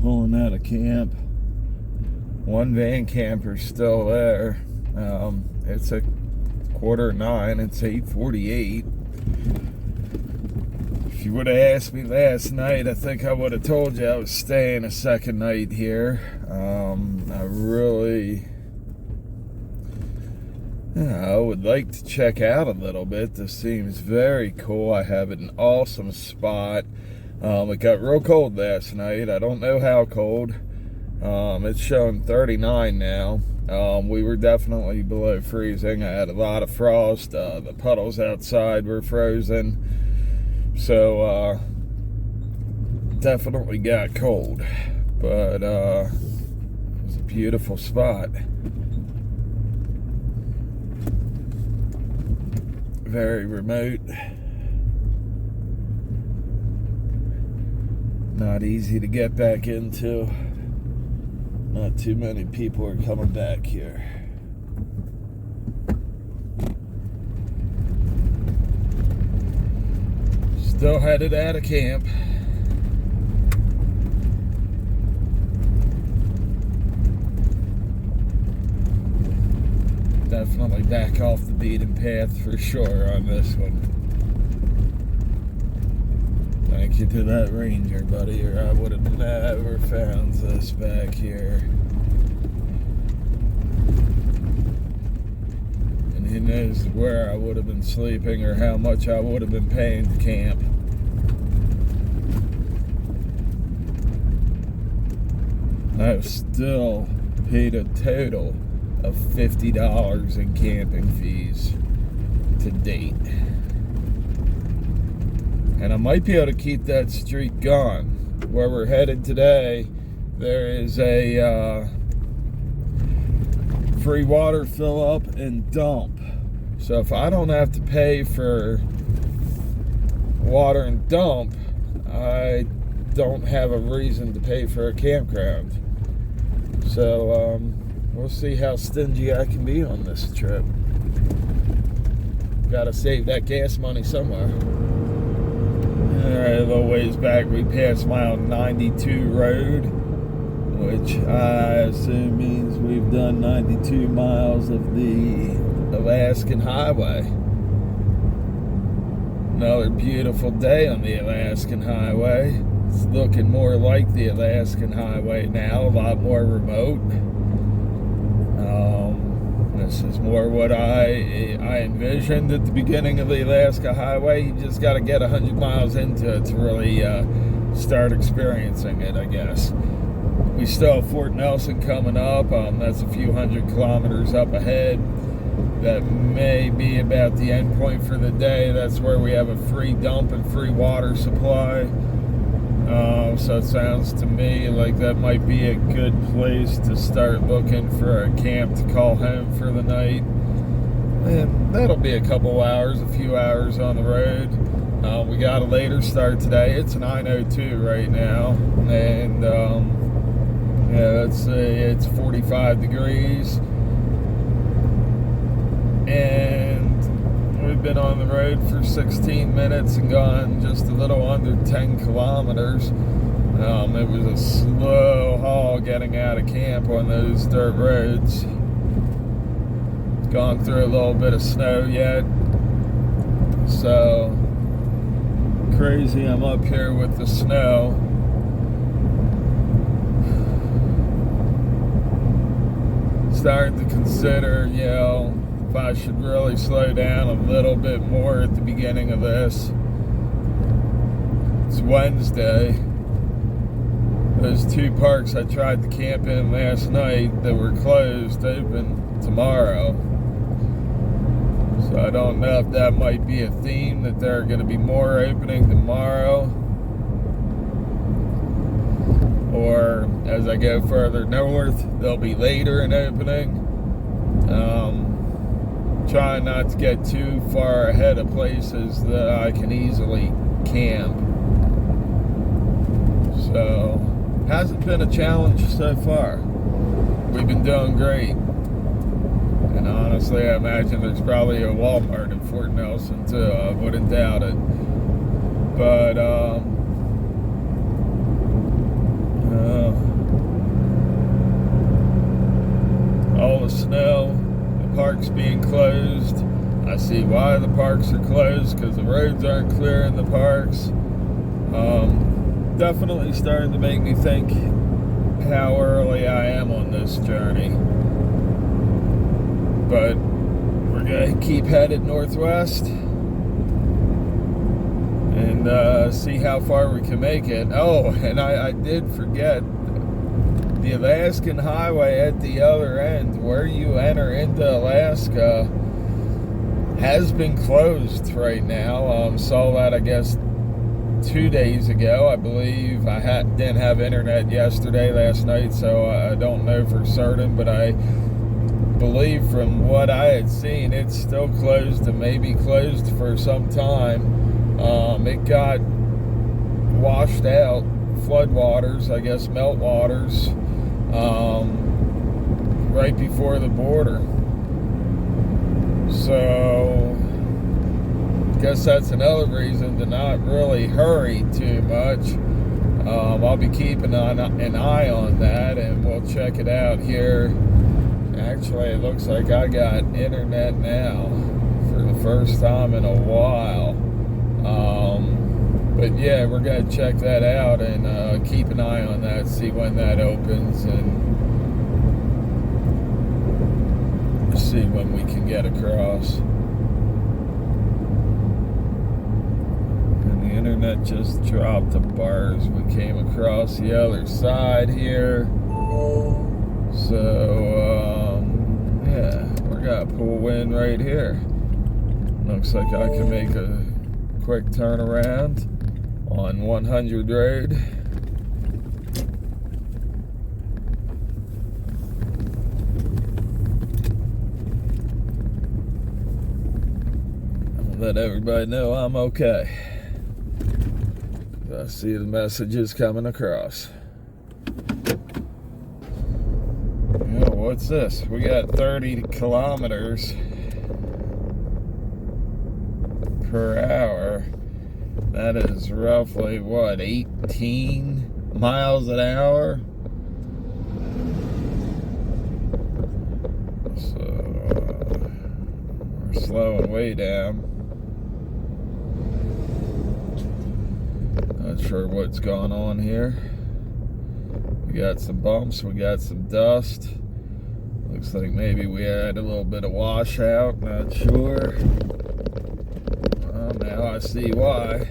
pulling out of camp. One van camper's still there. It's a 8:45. It's 8:48. If you would have asked me last night, I think I would have told you I was staying a second night here. I would like to check out a little bit. This seems very cool. I have an awesome spot. It got real cold last night. I don't know how cold. It's showing 39 now. We were definitely below freezing. I had a lot of frost. The puddles outside were frozen. So, definitely got cold. But, it was a beautiful spot. Very remote. Not easy to get back into. Not too many people are coming back here. Still headed out of camp. Definitely back off the beaten path for sure on this one. Thank you to that ranger, buddy, or I would have never found this back here. And who knows where I would have been sleeping or how much I would have been paying to camp. I've still paid a total of $50 in camping fees to date. And I might be able to keep that streak going. Where we're headed today, there is a free water fill up and dump. So if I don't have to pay for water and dump, I don't have a reason to pay for a campground. So we'll see how stingy I can be on this trip. Gotta save that gas money somewhere. Alright, a little ways back, we passed mile 92 road, which I assume means we've done 92 miles of the Alaskan Highway. Another beautiful day on the Alaskan Highway. It's looking more like the Alaskan Highway now, a lot more remote. This is more what I envisioned at the beginning of the Alaska Highway. You just got to get 100 miles into it to really start experiencing it, I guess. We still have Fort Nelson coming up. That's a few hundred kilometers up ahead. That may be about the end point for the day. That's where we have a free dump and free water supply. So it sounds to me like that might be a good place to start looking for a camp to call home for the night. And that'll be a couple hours, a few hours on the road. We got a later start today. It's 9:02 right now. And yeah, let's say it's 45 degrees. And we've been on the road for 16 minutes and gone just a little under 10 kilometers. It was a slow haul getting out of camp on those dirt roads. Gone through a little bit of snow yet. So crazy I'm up here with the snow. Starting to consider, you know, if I should really slow down a little bit more at the beginning of this. It's Wednesday. Those two parks I tried to camp in last night that were closed open tomorrow. So I don't know if that might be a theme, that there are going to be more opening tomorrow. Or as I go further north, they'll be later in opening. Trying not to get too far ahead of places that I can easily camp. So, hasn't been a challenge so far. We've been doing great. And honestly, I imagine there's probably a Walmart in Fort Nelson too. I wouldn't doubt it. But, see why the parks are closed, because the roads aren't clear in the parks. Definitely starting to make me think how early I am on this journey. But we're going to keep headed northwest and see how far we can make it. Oh, and I did forget, the Alaskan highway at the other end, where you enter into Alaska, has been closed right now. Saw that, I guess, 2 days ago. I believe I didn't have internet last night, so I don't know for certain, but I believe from what I had seen, it's still closed and may be closed for some time. It got washed out, floodwaters, I guess meltwaters, right before the border. So guess that's another reason to not really hurry too much. I'll be keeping an eye on that, and we'll check it out here. Actually, it looks like I got internet now for the first time in a while. But yeah, we're going to check that out and keep an eye on that, see when that opens, and see when we can get across. And the internet just dropped the bars. We came across the other side here. So, yeah, we're going to pull in right here. Looks like I can make a quick turnaround on 100 road. I'll let everybody know I'm okay. I see the messages coming across. Yeah, what's this? We got 30 kilometers per hour. That is roughly, what, 18 miles an hour? So, we're slowing way down. Not sure what's going on here. We got some bumps, we got some dust. Looks like maybe we had a little bit of washout, not sure. Well, now I see why.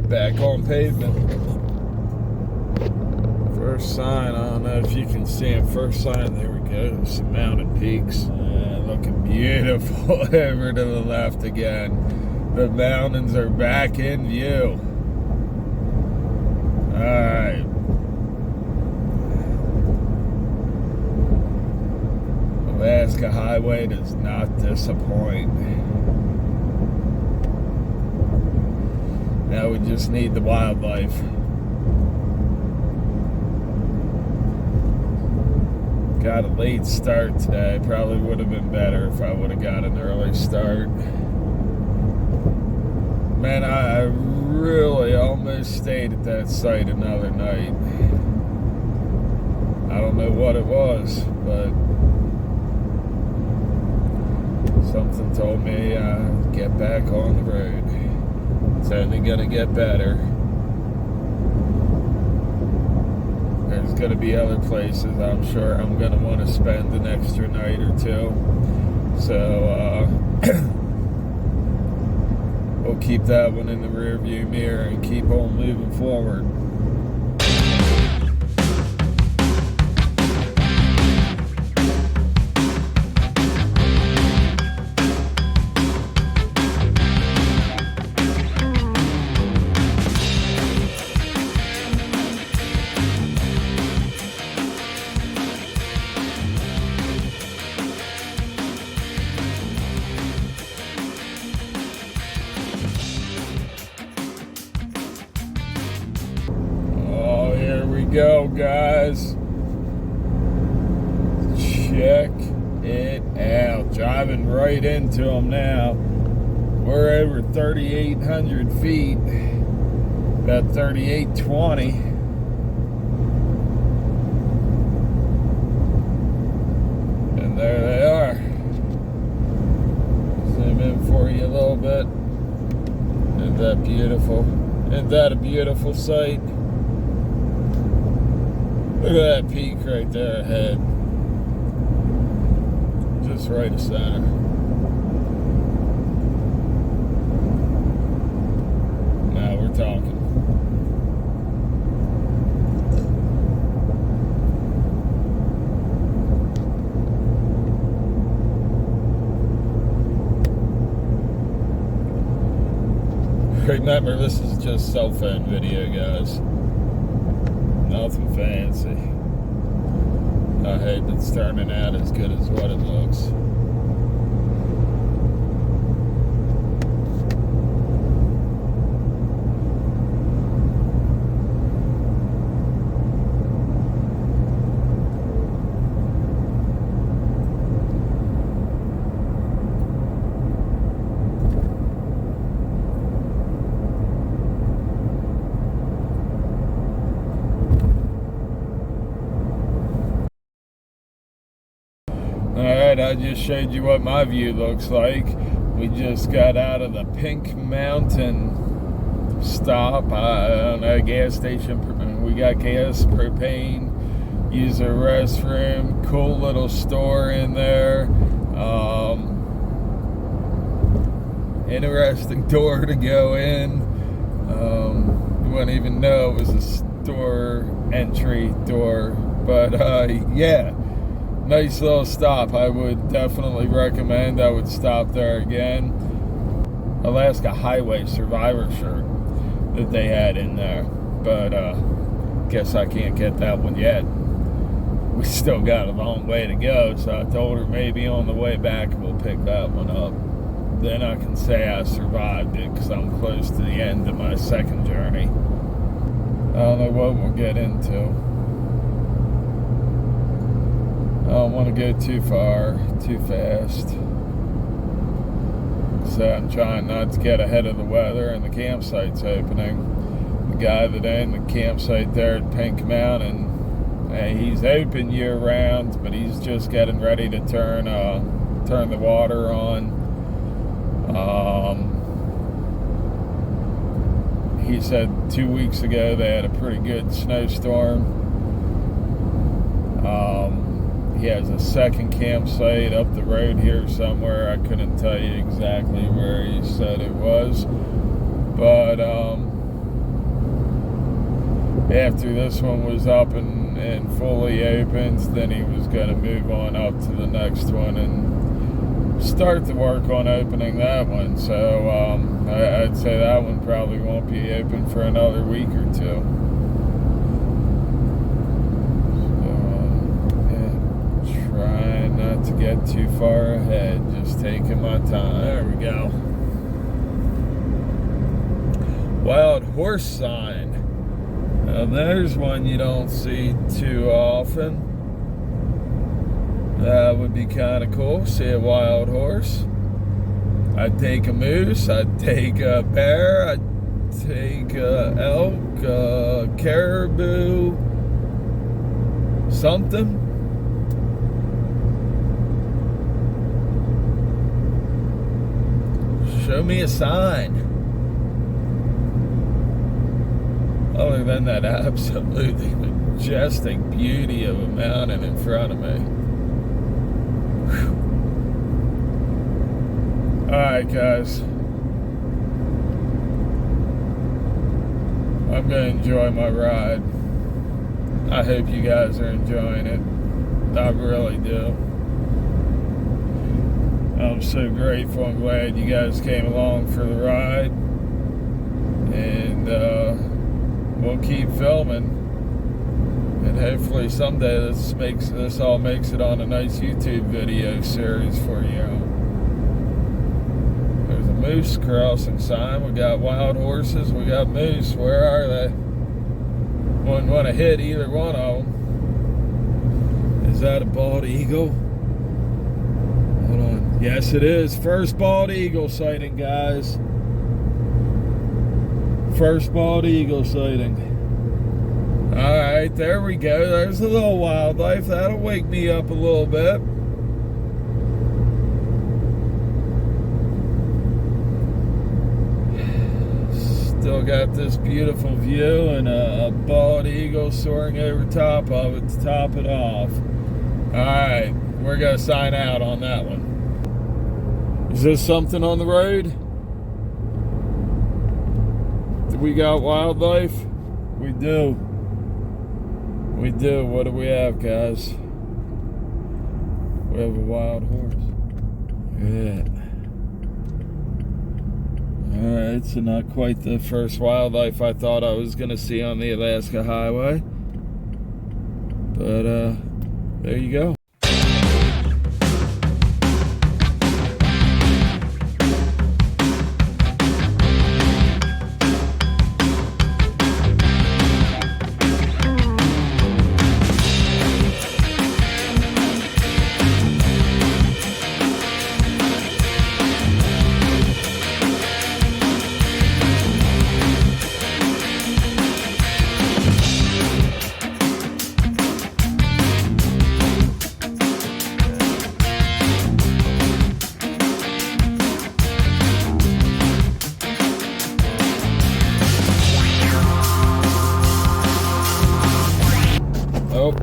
Back on pavement. First sign, I don't know if you can see it. First sign, there we go. Some mountain peaks. Looking beautiful over to the left again. The mountains are back in view. Alright. Alaska Highway does not disappoint. Now we just need the wildlife. Got a late start today. Probably would have been better if I would have got an early start. Man, I really almost stayed at that site another night. I don't know what it was, but something told me get back on the road. It's only gonna get better. There's gonna be other places I'm sure I'm gonna want to spend an extra night or two. So we'll keep that one in the rear view mirror and keep on moving forward. Go, guys. Check it driving right into them now. We're over 3,800 feet, about 3,820. And there they are. Zoom in for you a little bit. Isn't that beautiful? Isn't that a beautiful sight? Look at that peak right there ahead. Just right of center. Now we're talking. Remember, this is just cell phone video, guys. Nothing fancy. I hope it's turning out as good as what it looks. Alright, I just showed you what my view looks like. We just got out of the Pink Mountain stop on a gas station. We got gas, propane, use a restroom, cool little store in there. Interesting door to go in. You wouldn't even know it was a store entry door. But yeah. Nice little stop. I would definitely recommend. I would stop there again. Alaska Highway Survivor shirt that they had in there, but guess I can't get that one yet. We still got a long way to go, so I told her maybe on the way back we'll pick that one up. Then I can say I survived it because I'm close to the end of my second journey. I don't know what we'll get into. I don't want to go too far, too fast. So I'm trying not to get ahead of the weather, and the campsite's opening. The guy that owned the campsite there at Pink Mountain, he's open year round, but he's just getting ready to turn the water on. He said 2 weeks ago they had a pretty good snowstorm. He has a second campsite up the road here somewhere. I couldn't tell you exactly where he said it was. But after this one was up and fully opened, then he was going to move on up to the next one and start the work on opening that one. So I'd say that one probably won't be open for another week or two. Trying not to get too far ahead, just taking my time. There we go. Wild horse sign. Now there's one you don't see too often. That would be kind of cool. See a wild horse. I'd take a moose. I'd take a bear. I'd take a elk, caribou, something. Show me a sign. Other than that absolutely majestic beauty of a mountain in front of me. Whew. Alright, guys. I'm going to enjoy my ride. I hope you guys are enjoying it. I really do. I'm so grateful and glad you guys came along for the ride. And we'll keep filming. And hopefully someday this all makes it on a nice YouTube video series for you. There's a moose crossing sign. We got wild horses. We got moose. Where are they? Wouldn't want to hit either one of them. Is that a bald eagle? Hold on. Yes, it is. First bald eagle sighting, guys. First bald eagle sighting. Alright, there we go. There's a little wildlife. That'll wake me up a little bit. Still got this beautiful view and a bald eagle soaring over top of it to top it off. Alright, we're going to sign out on that one. Is this something on the road? Do we got wildlife? We do. We do. What do we have, guys? We have a wild horse. Look at that. Alright, so not quite the first wildlife I thought I was going to see on the Alaska Highway. But, there you go.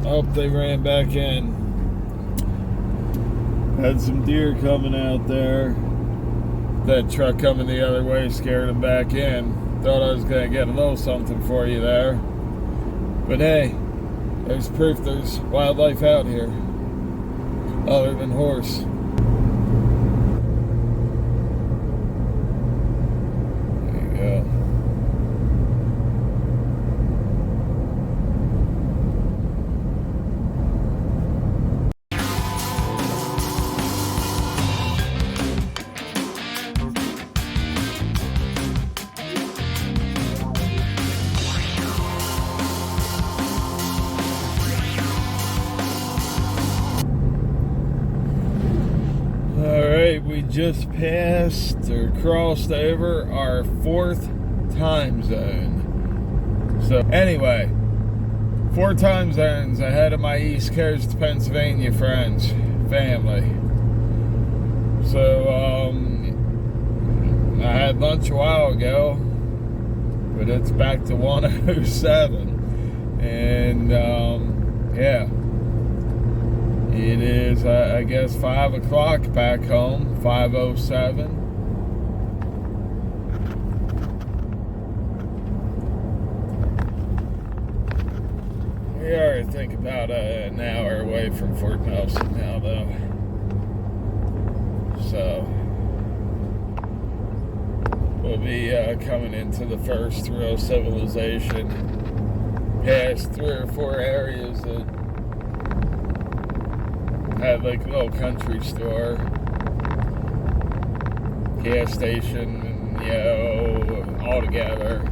Oh, they ran back in. Had some deer coming out there. That truck coming the other way scared them back in. Thought I was going to get a little something for you there. But hey, there's proof there's wildlife out here. Other than horse. There you go. We just passed or crossed over our 4th time zone. So anyway, 4 time zones ahead of my East Coast Pennsylvania friends, family. So I had lunch a while ago, but it's back to 107, and yeah. It is, I guess, 5 o'clock back home, 5:07. We are, I think, about an hour away from Fort Nelson now, though. So, we'll be coming into the first real civilization. Past 3 or 4 areas that had like a little country store, gas station, and, you know, all together.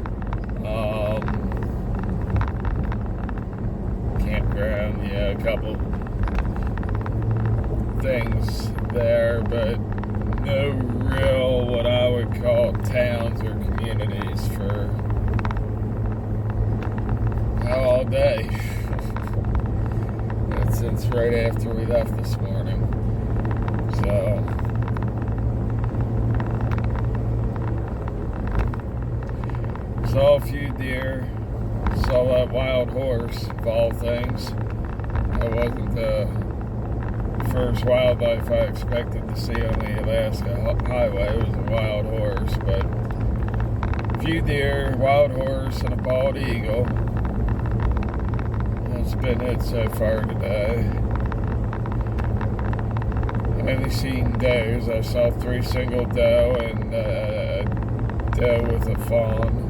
Campground, yeah, a couple things there, but no real what I would call towns or communities for all day. Since right after we left this morning. So saw a few deer, saw that wild horse of all things. That wasn't the first wildlife I expected to see on the Alaska Highway. It was a wild horse, but a few deer, wild horse, and a bald eagle. That's been it so far today. I've only seen does. I saw 3 single doe and a doe with a fawn.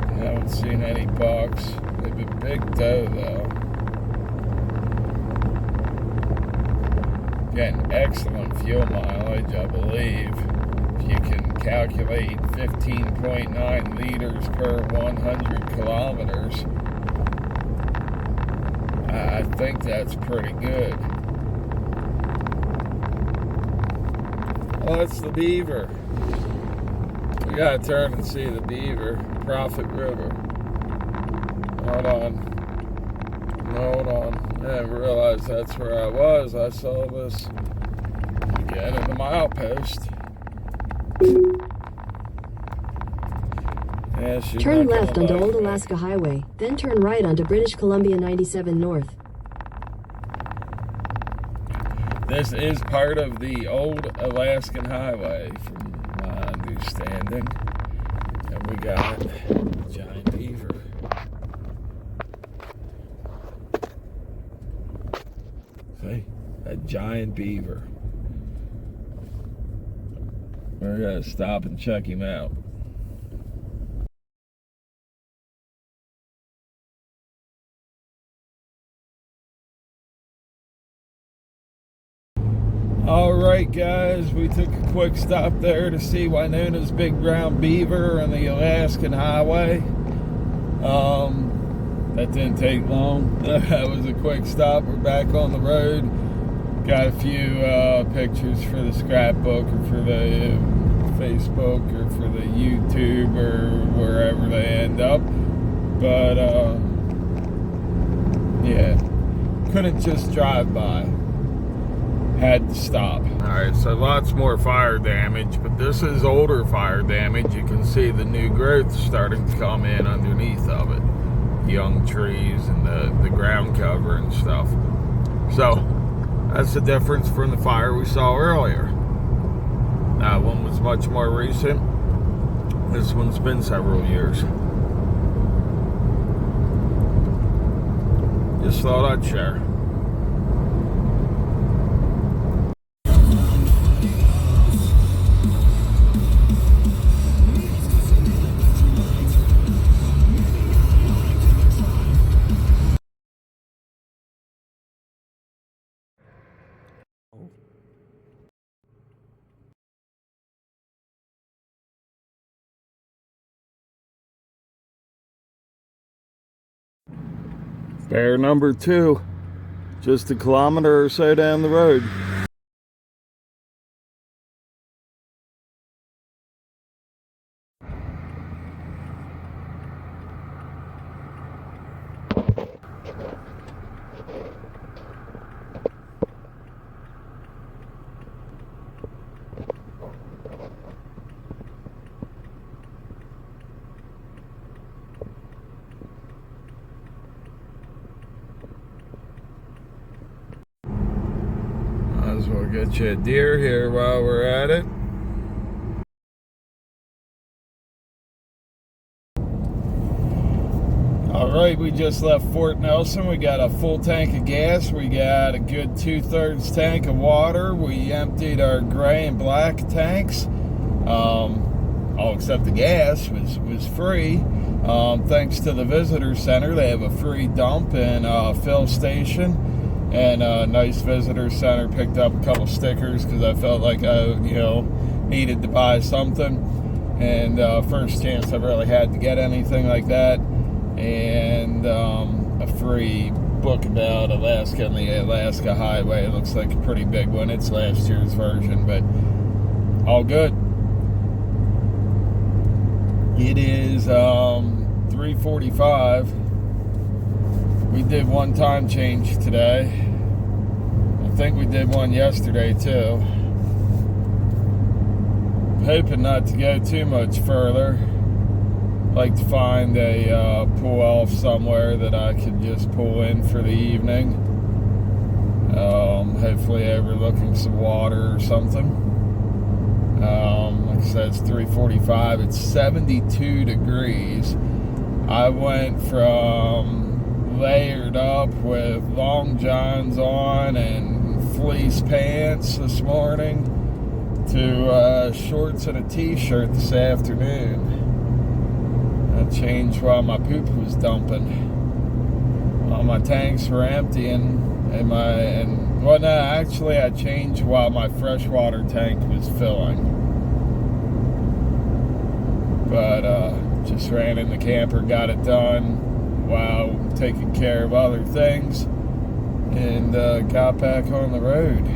I haven't seen any bucks. They've been big doe though. Getting excellent fuel mileage, I believe. You can calculate 15.9 liters per 100 kilometers. I think that's pretty good. Oh, that's the beaver. We gotta turn and see the beaver. Prophet River. Hold on. I didn't realize that's where I was. I saw this again in the milepost. Yeah, turn left onto Old Alaska Highway, then turn right onto British Columbia 97 North. This is part of the old Alaskan Highway, from my understanding. And we got a giant beaver. See? A giant beaver. We're gonna stop and check him out. Alright guys, we took a quick stop there to see Wynoona's big brown beaver on the Alaskan Highway. That didn't take long. That was a quick stop. We're back on the road. Got a few pictures for the scrapbook or for the Facebook or for the YouTube or wherever they end up. But yeah, couldn't just drive by. Had to stop. Alright, so lots more fire damage, but this is older fire damage. You can see the new growth starting to come in underneath of it. Young trees and the ground cover and stuff. So, that's the difference from the fire we saw earlier. That one was much more recent. This one's been several years. Just thought I'd share. Bear number 2, just a kilometer or so down the road. Might as well get you a deer here while we're at it. Alright, we just left Fort Nelson. We got a full tank of gas. We got a good 2/3 tank of water. We emptied our gray and black tanks. All except the gas was free. Thanks to the visitor center. They have a free dump and fill station. And a nice visitor center. Picked up a couple stickers because I felt like I needed to buy something. And first chance I've really had to get anything like that. And a free book about Alaska and the Alaska Highway. It looks like a pretty big one. It's last year's version, but all good. It is 3:45. We did one time change today. I think we did one yesterday too. Hoping not to go too much further. Like to find a pull off somewhere that I could just pull in for the evening. Hopefully overlooking some water or something. Like I said, it's 3:45. It's 72 degrees. I went from layered up with long johns on and fleece pants this morning to shorts and a t-shirt this afternoon. I changed while my poop was dumping. While my tanks were emptying actually I changed while my freshwater tank was filling. But just ran in the camper, got it done while taking care of other things, and got back on the road.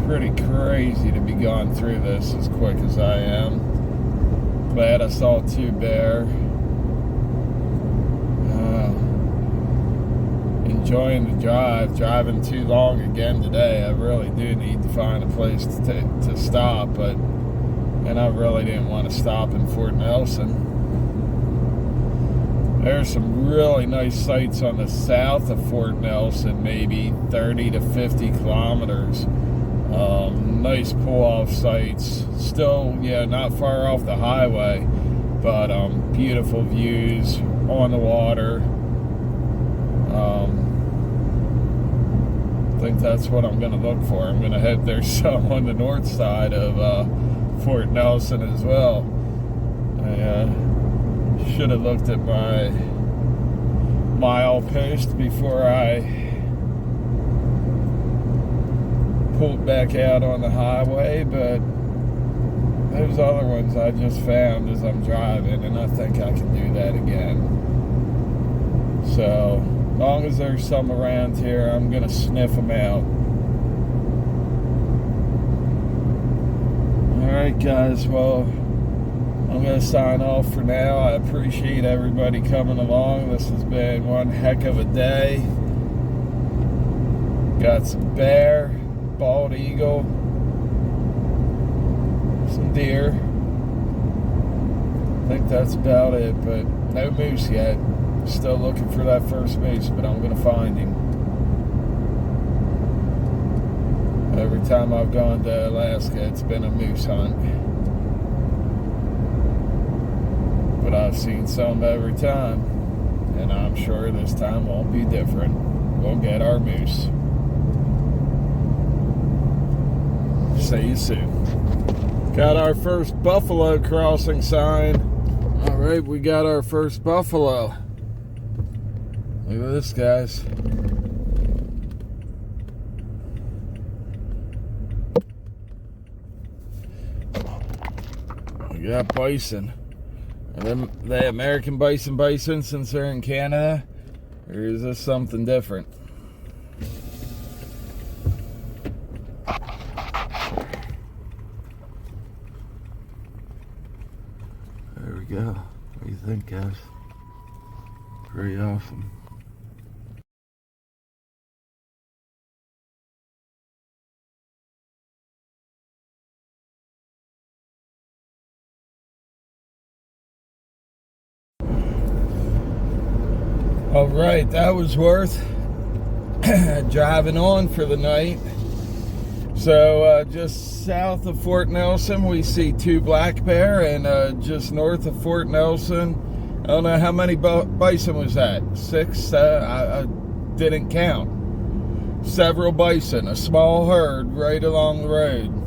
pretty crazy to be going through this as quick as I am. Glad I saw 2 bear. Enjoying the drive. Driving too long again today. I really do need to find a place to stop, and I really didn't want to stop in Fort Nelson. There's some really nice sights on the south of Fort Nelson, maybe 30 to 50 kilometers. Nice pull-off sites. Still, yeah, not far off the highway, but beautiful views on the water. I think that's what I'm going to look for. I'm going to head there some on the north side of Fort Nelson as well. I should have looked at my mile post before I pulled back out on the highway, but those other ones I just found as I'm driving, and I think I can do that again. So, as long as there's some around here, I'm going to sniff them out. Alright guys, well, I'm going to sign off for now. I appreciate everybody coming along. This has been one heck of a day. Got some bear, bald eagle, some deer. I think that's about it, but no moose yet. Still looking for that first moose, but I'm going to find him. Every time I've gone to Alaska, it's been a moose hunt. But I've seen some every time, and I'm sure this time won't be different. We'll get our moose. See you soon. Got our first buffalo crossing sign. All right, we got our first buffalo. Look at this, guys. We got bison. And the American bison since they're in Canada? Or is this something different? There we go. What do you think, guys? Pretty awesome. All right, that was worth driving on for the night. So just south of Fort Nelson, we see 2 black bear, and just north of Fort Nelson, I don't know how many bison was that? 6? I didn't count. Several bison, a small herd right along the road.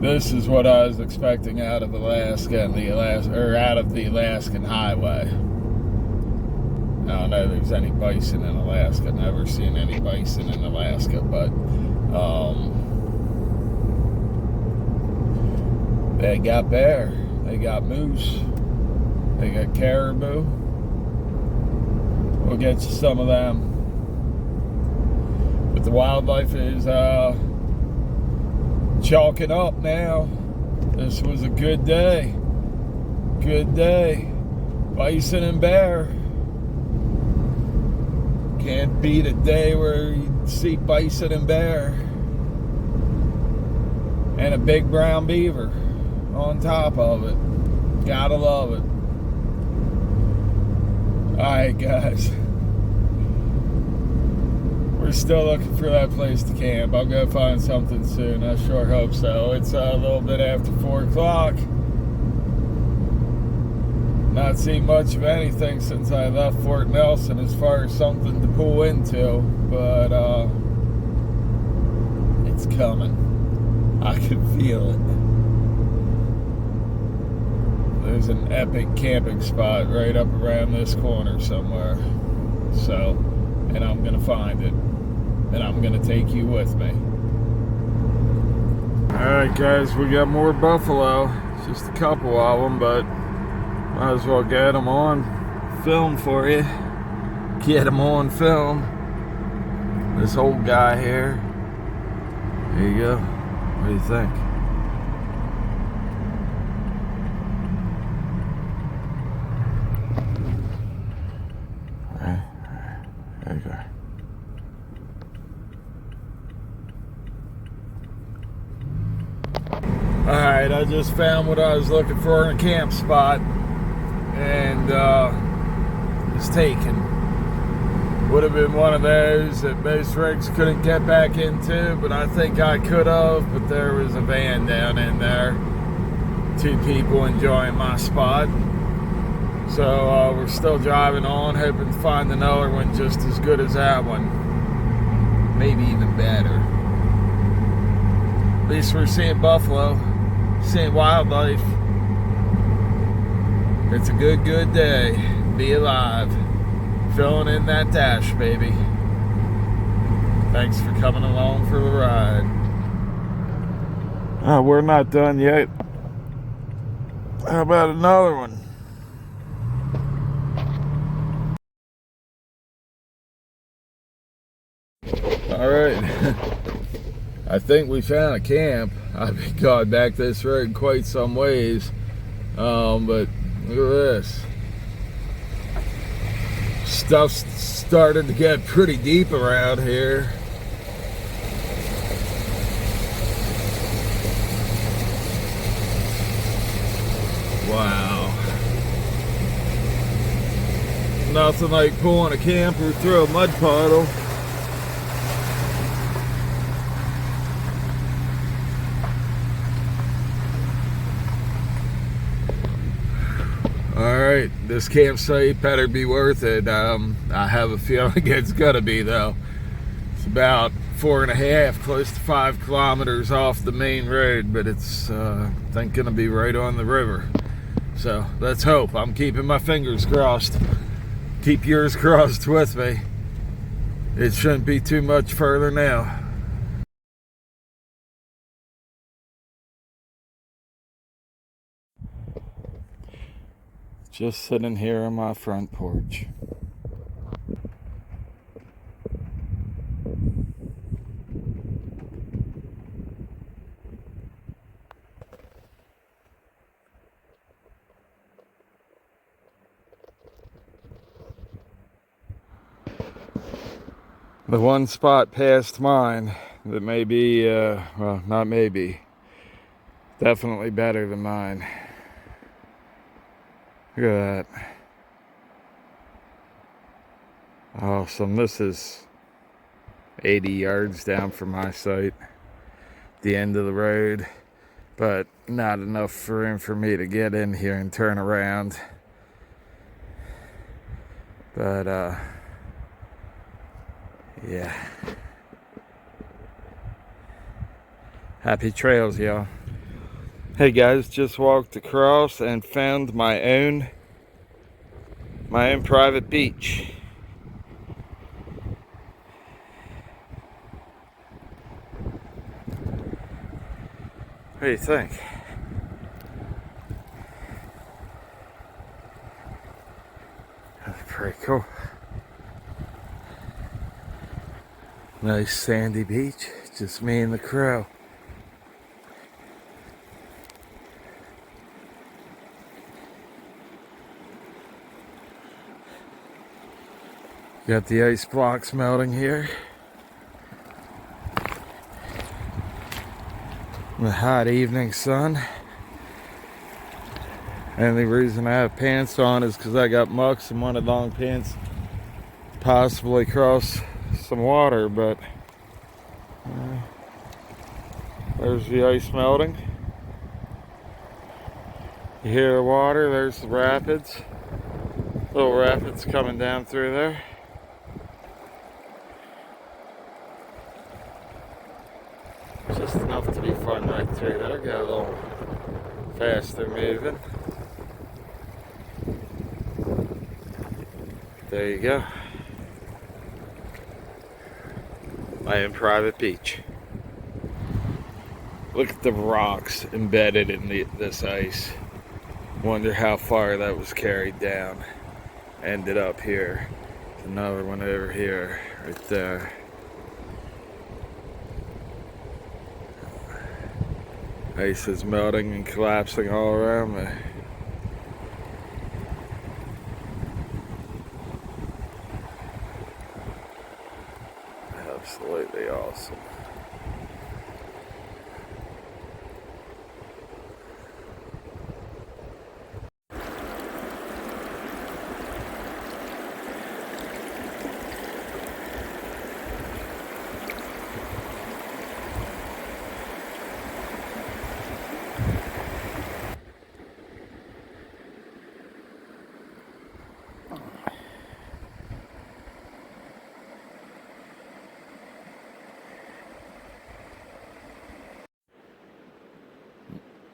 This is what I was expecting out of Alaska and out of the Alaskan highway. I don't know if there's any bison in Alaska. Never seen any bison in Alaska, but they got bear, they got moose, they got caribou. We'll get you some of them. But the wildlife is chalking up now. This was a good day. Good day. Bison and bear. Can't beat a day where you see bison and bear. And a big brown beaver on top of it. Gotta love it. Alright, guys. We're still looking for that place to camp. I'll go find something soon. I sure hope so. It's a little bit after 4 o'clock. Not seen much of anything since I left Fort Nelson as far as something to pull into, but it's coming. I can feel it. There's an epic camping spot right up around this corner somewhere. So, and I'm gonna find it. And I'm gonna take you with me. Alright guys, we got more buffalo. Just a couple of them, but might as well get them on film for you. Get them on film. this old guy here. There you go. What do you think? Alright, there you go. Alright, I just found what I was looking for in a camp spot, and it's taken. Would have been one of those that most rigs couldn't get back into, but I think I could have. But there was a van down in there, 2 people enjoying my spot. So we're still driving on, hoping to find another one just as good as that one, maybe even better. At least we're seeing buffalo, seeing wildlife. It's a good day. Be alive. Filling in that dash, baby. Thanks for coming along for the ride. We're not done yet. How about another one? Alright. I think we found a camp. I've been going back this road quite some ways. But look at this. Stuff's started to get pretty deep around here. Wow. Nothing like pulling a camper through a mud puddle. Alright, this campsite better be worth it. I have a feeling it's gonna be, though. It's about 4.5, close to 5 kilometers off the main road, but it's I think gonna be right on the river. So let's hope. I'm keeping my fingers crossed. Keep yours crossed with me. It shouldn't be too much further now. Just sitting here on my front porch. The one spot past mine that may be, well, not maybe, definitely better than mine. Look at that. Awesome. This is 80 yards down from my site, the end of the road, but not enough room for me to get in here and turn around. But yeah. Happy trails, y'all. Hey guys, just walked across and found my own private beach. What do you think? That's pretty cool. Nice sandy beach, just me and the crow. Got the ice blocks melting here. The hot evening sun. And the reason I have pants on is because I got mucks and wanted long pants to possibly cross some water, but there's the ice melting. You hear the water, there's the rapids. Little rapids coming down through there. Just enough to be fun right through there. Got a little faster moving. There you go. My own private beach. Look at the rocks embedded in this ice. Wonder how far that was carried down. Ended up here. Another one over here, right there. Ice is melting and collapsing all around me. Absolutely awesome.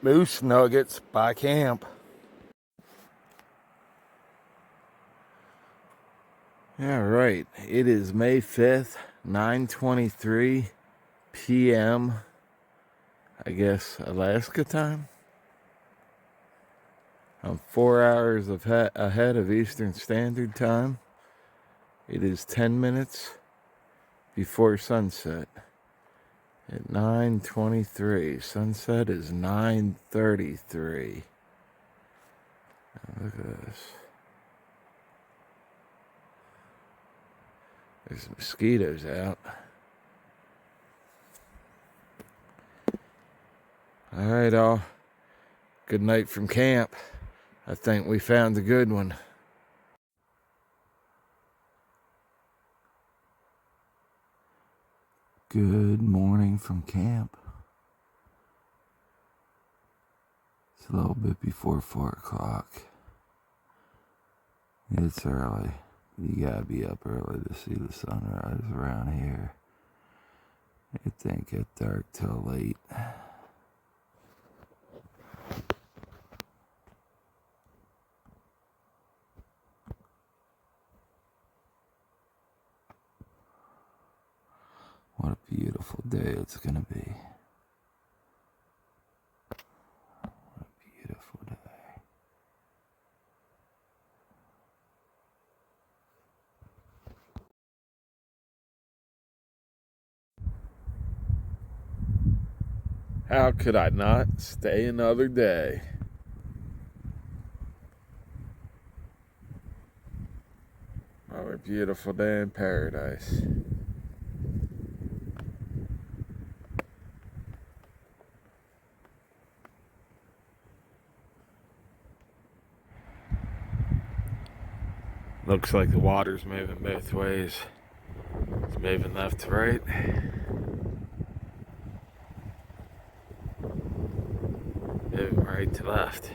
Moose nuggets by camp. All right, it is May 5th, 9:23 p.m. I guess Alaska time. I'm 4 hours ahead of Eastern Standard Time. It is 10 minutes before sunset at 9:23. Sunset is 9:33. Look at this. There's mosquitoes out. All right, all. Good night from camp. I think we found a good one. Good morning from camp. It's a little bit before 4 o'clock. It's early. You gotta be up early to see the sunrise around here. It don't get dark till late. What a beautiful day it's gonna be. What a beautiful day. How could I not stay another day? What a beautiful day in paradise. Looks like the water's moving both ways. It's moving left to right. Moving right to left.